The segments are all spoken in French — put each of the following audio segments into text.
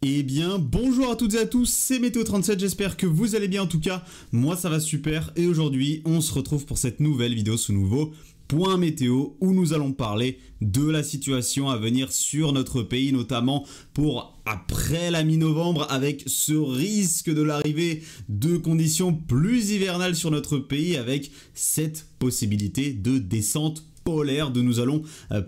Eh bien, bonjour à toutes et à tous, c'est Météo37, j'espère que vous allez bien en tout cas, moi ça va super et aujourd'hui on se retrouve pour cette nouvelle vidéo, ce nouveau point météo où nous allons parler de la situation à venir sur notre pays, notamment pour après la mi-novembre avec ce risque de l'arrivée de conditions plus hivernales sur notre pays avec cette possibilité de descente polaire dont nous allons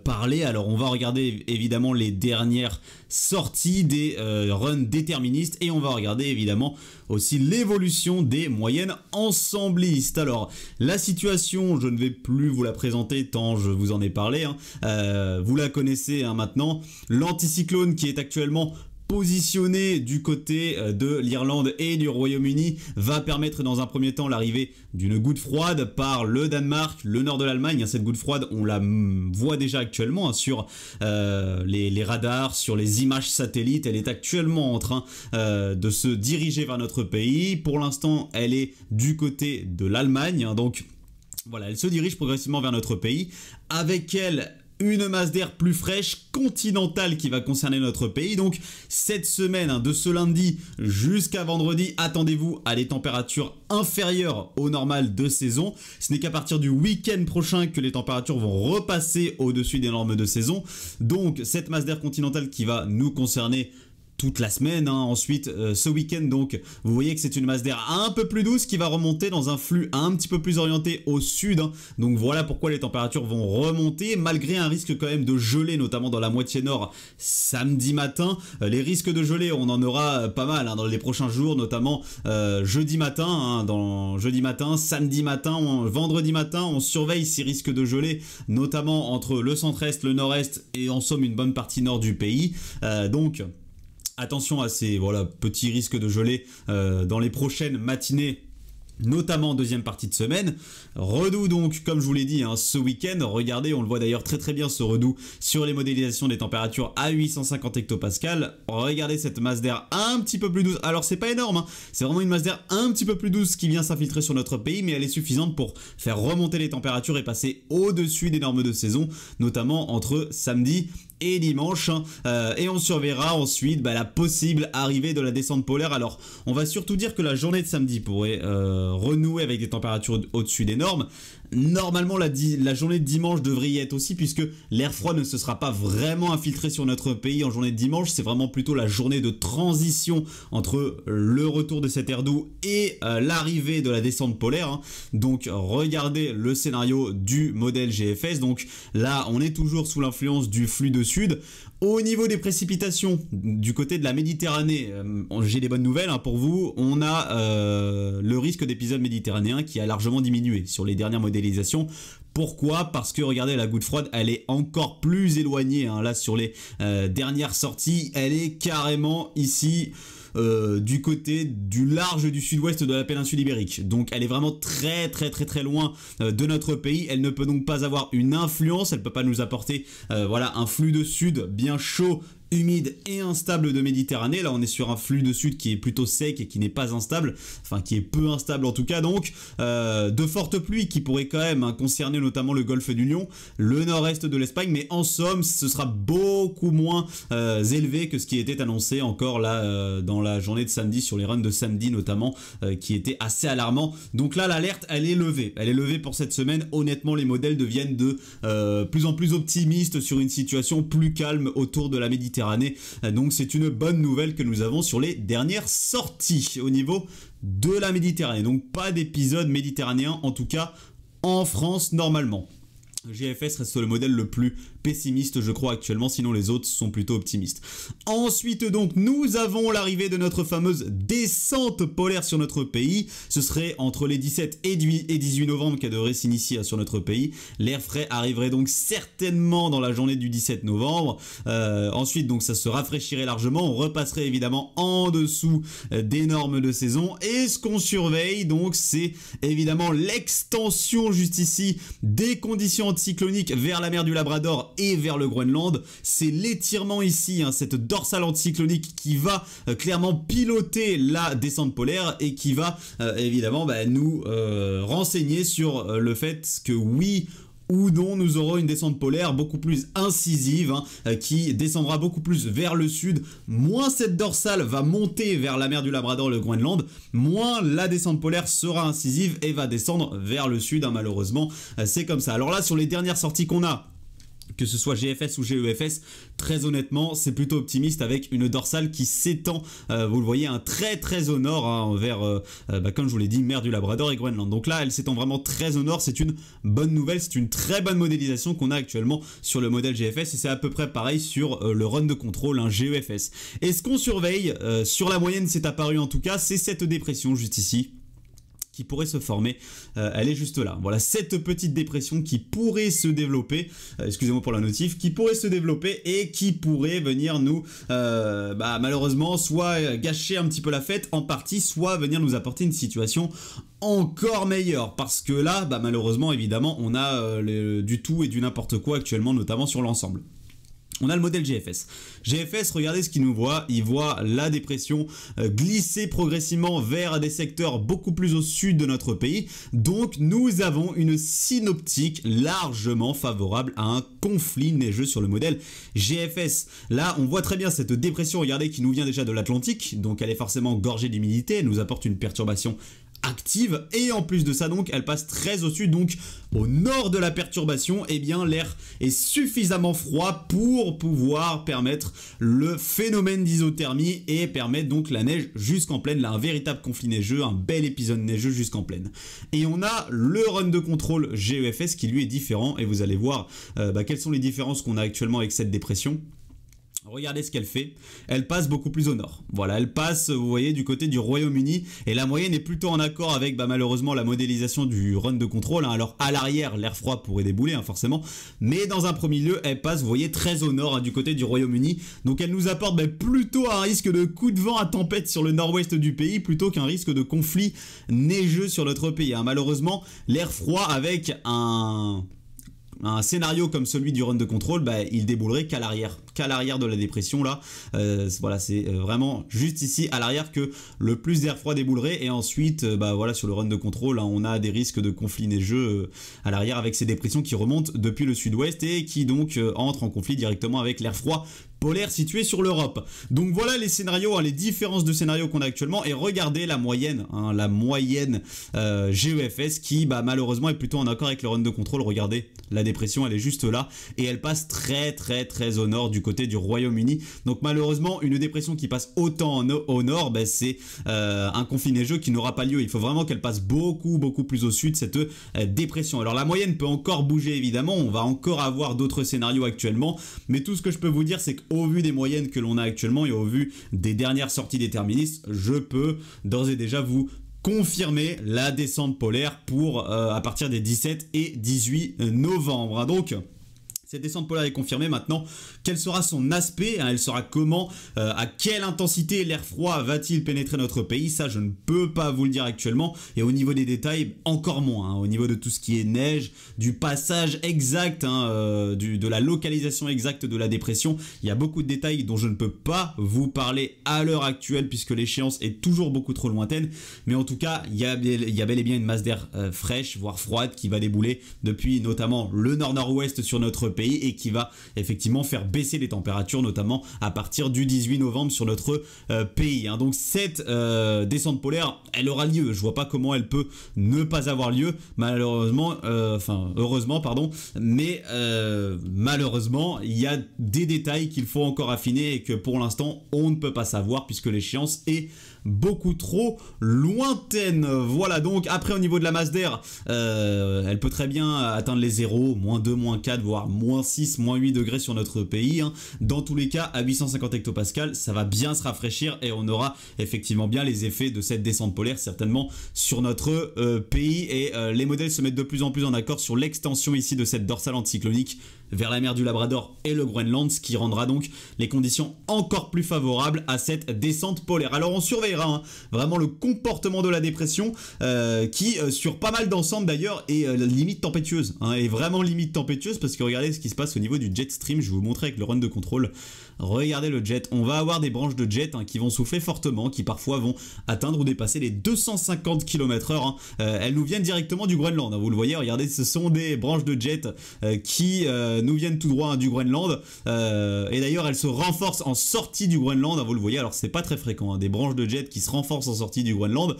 parler. Alors on va regarder évidemment les dernières sorties des runs déterministes et on va regarder évidemment aussi l'évolution des moyennes ensemblistes. Alors la situation, je ne vais plus vous la présenter tant je vous en ai parlé, vous la connaissez maintenant. L'anticyclone qui est actuellement positionné du côté de l'Irlande et du Royaume-Uni va permettre dans un premier temps l'arrivée d'une goutte froide par le Danemark, le nord de l'Allemagne. Cette goutte froide, on la voit déjà actuellement sur les radars, sur les images satellites. Elle est actuellement en train de se diriger vers notre pays. Pour l'instant, elle est du côté de l'Allemagne. Donc voilà, elle se dirige progressivement vers notre pays. Avec elle, une masse d'air plus fraîche, continentale, qui va concerner notre pays. Donc cette semaine, de ce lundi jusqu'à vendredi, attendez-vous à des températures inférieures au normal de saison. Ce n'est qu'à partir du week-end prochain que les températures vont repasser au-dessus des normes de saison. Donc cette masse d'air continentale qui va nous concerner toute la semaine, ensuite ce week-end, donc vous voyez que c'est une masse d'air un peu plus douce qui va remonter dans un flux un petit peu plus orienté au sud, donc voilà pourquoi les températures vont remonter malgré un risque quand même de gelée, notamment dans la moitié nord samedi matin. Les risques de gelée, on en aura pas mal dans les prochains jours, notamment jeudi matin, samedi matin, vendredi matin, on surveille ces risques de gelée, notamment entre le centre-est, le nord-est et en somme une bonne partie nord du pays, donc attention à ces petits risques de gelée dans les prochaines matinées, notamment en deuxième partie de semaine. Redoux donc, comme je vous l'ai dit, ce week-end. Regardez, on le voit d'ailleurs très très bien ce redoux sur les modélisations des températures à 850 hectopascales. Regardez cette masse d'air un petit peu plus douce. Alors c'est pas énorme, c'est vraiment une masse d'air un petit peu plus douce qui vient s'infiltrer sur notre pays, mais elle est suffisante pour faire remonter les températures et passer au-dessus des normes de saison, notamment entre samedi et dimanche, et on surveillera ensuite la possible arrivée de la descente polaire. Alors on va surtout dire que la journée de samedi pourrait renouer avec des températures au-dessus des normes. Normalement la journée de dimanche devrait y être aussi, puisque l'air froid ne se sera pas vraiment infiltré sur notre pays en journée de dimanche. C'est vraiment plutôt la journée de transition entre le retour de cet air doux et l'arrivée de la descente polaire, Donc regardez le scénario du modèle GFS. Donc là on est toujours sous l'influence du flux de sud. Au niveau des précipitations du côté de la Méditerranée, j'ai des bonnes nouvelles pour vous. On a le risque d'épisode méditerranéen qui a largement diminué sur les dernières modélisations. Pourquoi? Parce que regardez, la goutte froide, elle est encore plus éloignée. Là sur les dernières sorties, elle est carrément ici du côté du large du sud-ouest de la péninsule ibérique. Donc elle est vraiment très très très très loin de notre pays. Elle ne peut donc pas avoir une influence, elle ne peut pas nous apporter un flux de sud bien chaud, humide et instable de Méditerranée. Là on est sur un flux de sud qui est plutôt sec et qui n'est pas instable, enfin qui est peu instable en tout cas. Donc de fortes pluies qui pourraient quand même concerner notamment le golfe du Lion, le nord-est de l'Espagne, mais en somme ce sera beaucoup moins élevé que ce qui était annoncé encore là dans la journée de samedi, sur les runs de samedi notamment, qui était assez alarmant. Donc là l'alerte elle est levée pour cette semaine. Honnêtement les modèles deviennent de plus en plus optimistes sur une situation plus calme autour de la Méditerranée. Donc c'est une bonne nouvelle que nous avons sur les dernières sorties au niveau de la Méditerranée. Donc pas d'épisode méditerranéen en tout cas en France normalement. GFS reste le modèle le plus pessimiste je crois actuellement, sinon les autres sont plutôt optimistes. Ensuite donc nous avons l'arrivée de notre fameuse descente polaire sur notre pays. Ce serait entre les 17 et 18 novembre qu'elle devrait s'initier sur notre pays. L'air frais arriverait donc certainement dans la journée du 17 novembre. Ensuite donc ça se rafraîchirait largement, on repasserait évidemment en dessous des normes de saison. Et ce qu'on surveille donc c'est évidemment l'extension juste ici des conditions anticycloniques vers la mer du Labrador et vers le Groenland. C'est l'étirement ici, cette dorsale anticyclonique qui va clairement piloter la descente polaire et qui va évidemment nous renseigner sur le fait que oui, ou non nous aurons une descente polaire beaucoup plus incisive, qui descendra beaucoup plus vers le sud. Moins cette dorsale va monter vers la mer du Labrador, le Groenland, moins la descente polaire sera incisive et va descendre vers le sud, malheureusement, c'est comme ça. Alors là, sur les dernières sorties qu'on a, que ce soit GFS ou GEFS, très honnêtement, c'est plutôt optimiste avec une dorsale qui s'étend, vous le voyez, très au nord, vers, comme je vous l'ai dit, mer du Labrador et Groenland. Donc là, elle s'étend vraiment très au nord, c'est une bonne nouvelle, c'est une très bonne modélisation qu'on a actuellement sur le modèle GFS, et c'est à peu près pareil sur le run de contrôle, GEFS. Et ce qu'on surveille, sur la moyenne, c'est apparu en tout cas, c'est cette dépression juste ici, qui pourrait se former, elle est juste là. Voilà, cette petite dépression qui pourrait se développer, excusez-moi pour la notif, qui pourrait se développer et qui pourrait venir nous, malheureusement, soit gâcher un petit peu la fête en partie, soit venir nous apporter une situation encore meilleure. Parce que là, malheureusement, évidemment, on a du tout et du n'importe quoi actuellement, notamment sur l'ensemble. On a le modèle GFS. GFS, regardez ce qu'il nous voit. Il voit la dépression glisser progressivement vers des secteurs beaucoup plus au sud de notre pays. Donc, nous avons une synoptique largement favorable à un conflit neigeux sur le modèle GFS. Là, on voit très bien cette dépression, regardez, qui nous vient déjà de l'Atlantique. Donc, elle est forcément gorgée d'humidité. Elle nous apporte une perturbation active, et en plus de ça, donc elle passe très au sud, donc au nord de la perturbation, eh bien l'air est suffisamment froid pour pouvoir permettre le phénomène d'isothermie et permettre donc la neige jusqu'en plaine. Là, un véritable conflit neigeux, un bel épisode neigeux jusqu'en plaine. Et on a le run de contrôle GEFS qui lui est différent, et vous allez voir quelles sont les différences qu'on a actuellement avec cette dépression. Regardez ce qu'elle fait, elle passe beaucoup plus au nord. Voilà, elle passe, vous voyez, du côté du Royaume-Uni, et la moyenne est plutôt en accord avec malheureusement la modélisation du run de contrôle. Alors à l'arrière, l'air froid pourrait débouler, forcément, mais dans un premier lieu, elle passe, vous voyez, très au nord, du côté du Royaume-Uni. Donc elle nous apporte plutôt un risque de coup de vent à tempête sur le nord-ouest du pays, plutôt qu'un risque de conflit neigeux sur notre pays. Malheureusement, l'air froid avec un scénario comme celui du run de contrôle, il déboulerait qu'à l'arrière de la dépression là. Voilà, c'est vraiment juste ici à l'arrière que le plus d'air froid déboulerait, et ensuite voilà, sur le run de contrôle, on a des risques de conflit neigeux à l'arrière avec ces dépressions qui remontent depuis le sud-ouest et qui donc entrent en conflit directement avec l'air froid polaire situé sur l'Europe. Donc voilà les scénarios, les différences de scénarios qu'on a actuellement, et regardez la moyenne, GEFS qui malheureusement est plutôt en accord avec le run de contrôle. Regardez, la dépression elle est juste là, et elle passe très au nord du côté du Royaume-Uni. Donc malheureusement, une dépression qui passe autant au nord, c'est un conflit neigeux qui n'aura pas lieu. Il faut vraiment qu'elle passe beaucoup plus au sud, cette dépression. Alors la moyenne peut encore bouger évidemment, on va encore avoir d'autres scénarios actuellement, mais tout ce que je peux vous dire, c'est qu'au vu des moyennes que l'on a actuellement et au vu des dernières sorties déterministes, je peux d'ores et déjà vous confirmer la descente polaire pour à partir des 17 et 18 novembre. Donc cette descente polaire est confirmée. Maintenant, quel sera son aspect, elle sera comment, à quelle intensité l'air froid va-t-il pénétrer notre pays? Ça, je ne peux pas vous le dire actuellement. Et au niveau des détails, encore moins. Au niveau de tout ce qui est neige, du passage exact, de la localisation exacte de la dépression, il y a beaucoup de détails dont je ne peux pas vous parler à l'heure actuelle puisque l'échéance est toujours beaucoup trop lointaine. Mais en tout cas, il y a bel et bien une masse d'air fraîche, voire froide, qui va débouler depuis notamment le nord-nord-ouest sur notre pays, et qui va effectivement faire baisser les températures, notamment à partir du 18 novembre sur notre pays. Donc cette descente polaire, elle aura lieu. Je vois pas comment elle peut ne pas avoir lieu, malheureusement, heureusement, pardon, mais malheureusement, il y a des détails qu'il faut encore affiner et que pour l'instant, on ne peut pas savoir puisque l'échéance est beaucoup trop lointaine. Voilà, donc après au niveau de la masse d'air, elle peut très bien atteindre les 0, moins 2, moins 4, voire moins 6, moins 8 degrés sur notre pays. Dans tous les cas, à 850 hectopascales, ça va bien se rafraîchir et on aura effectivement bien les effets de cette descente polaire certainement sur notre pays, et les modèles se mettent de plus en plus en accord sur l'extension ici de cette dorsale anticyclonique vers la mer du Labrador et le Groenland, ce qui rendra donc les conditions encore plus favorables à cette descente polaire. Alors on surveillera vraiment le comportement de la dépression qui sur pas mal d'ensemble d'ailleurs est limite tempétueuse, est vraiment limite tempétueuse, parce que regardez ce qui se passe au niveau du jet stream. Je vais vous montrer avec le run de contrôle. regardez le jet, on va avoir des branches de jet qui vont souffler fortement, qui parfois vont atteindre ou dépasser les 250 km/h. Elles nous viennent directement du Groenland, vous le voyez, regardez, ce sont des branches de jet qui nous viennent tout droit du Groenland, et d'ailleurs elles se renforcent en sortie du Groenland, vous le voyez, alors c'est pas très fréquent, des branches de jet qui se renforcent en sortie du Groenland,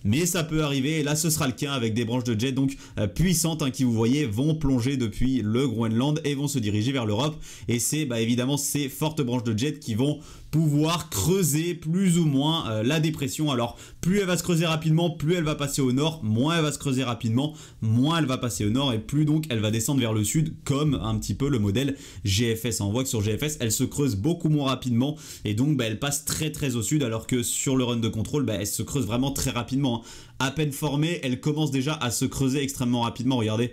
mais ça peut arriver, et là ce sera le cas avec des branches de jet donc puissantes qui, vous voyez, vont plonger depuis le Groenland et vont se diriger vers l'Europe, et c'est évidemment ces fortes branches de jet qui vont pouvoir creuser plus ou moins la dépression. Alors plus elle va se creuser rapidement, plus elle va passer au nord, moins elle va se creuser rapidement, moins elle va passer au nord, et plus donc elle va descendre vers le sud, comme un petit peu le modèle GFS. On voit que sur GFS elle se creuse beaucoup moins rapidement, et donc elle passe très au sud, alors que sur le run de contrôle elle se creuse vraiment très rapidement. À peine formée, elle commence déjà à se creuser extrêmement rapidement, regardez.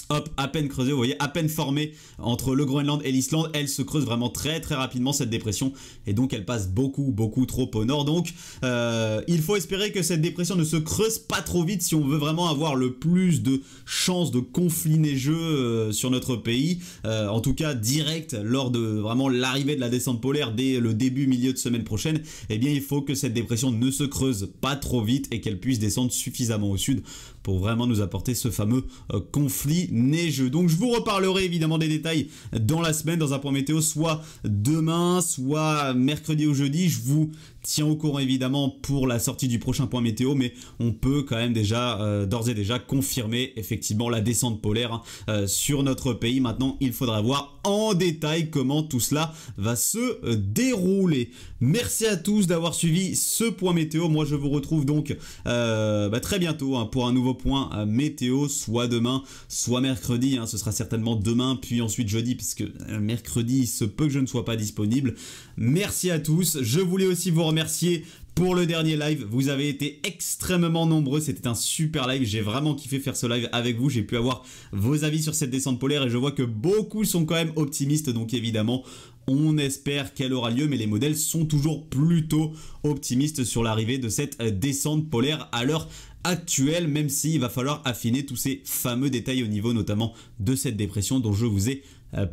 Hop, à peine creusée, vous voyez, à peine formée entre le Groenland et l'Islande, elle se creuse vraiment très rapidement cette dépression, et donc elle passe beaucoup trop au nord. Donc il faut espérer que cette dépression ne se creuse pas trop vite si on veut vraiment avoir le plus de chances de conflits neigeux sur notre pays, en tout cas direct lors de vraiment l'arrivée de la descente polaire dès le milieu de semaine prochaine. Eh bien il faut que cette dépression ne se creuse pas trop vite et qu'elle puisse descendre suffisamment au sud pour vraiment nous apporter ce fameux conflit neigeux. Donc je vous reparlerai évidemment des détails dans la semaine, dans un point météo, soit demain, soit mercredi ou jeudi. Je vous tiens au courant évidemment pour la sortie du prochain point météo, mais on peut quand même déjà d'ores et déjà confirmer effectivement la descente polaire sur notre pays. Maintenant il faudra voir en détail comment tout cela va se dérouler. Merci à tous d'avoir suivi ce point météo. Moi je vous retrouve donc très bientôt pour un nouveau point météo, soit demain, soit mercredi. Ce sera certainement demain, puis ensuite jeudi, puisque mercredi il se peut que je ne sois pas disponible. Merci à tous. Je voulais aussi vous remercier pour le dernier live. Vous avez été extrêmement nombreux, c'était un super live, j'ai vraiment kiffé faire ce live avec vous, j'ai pu avoir vos avis sur cette descente polaire et je vois que beaucoup sont quand même optimistes, donc évidemment on espère qu'elle aura lieu, mais les modèles sont toujours plutôt optimistes sur l'arrivée de cette descente polaire à l'heure actuelle, même s'il va falloir affiner tous ces fameux détails au niveau notamment de cette dépression dont je vous ai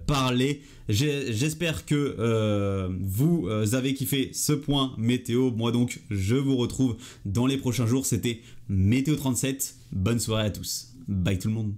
parlé. J'espère que vous avez kiffé ce point météo. Moi donc je vous retrouve dans les prochains jours. C'était Météo 37. Bonne soirée à tous. Bye tout le monde.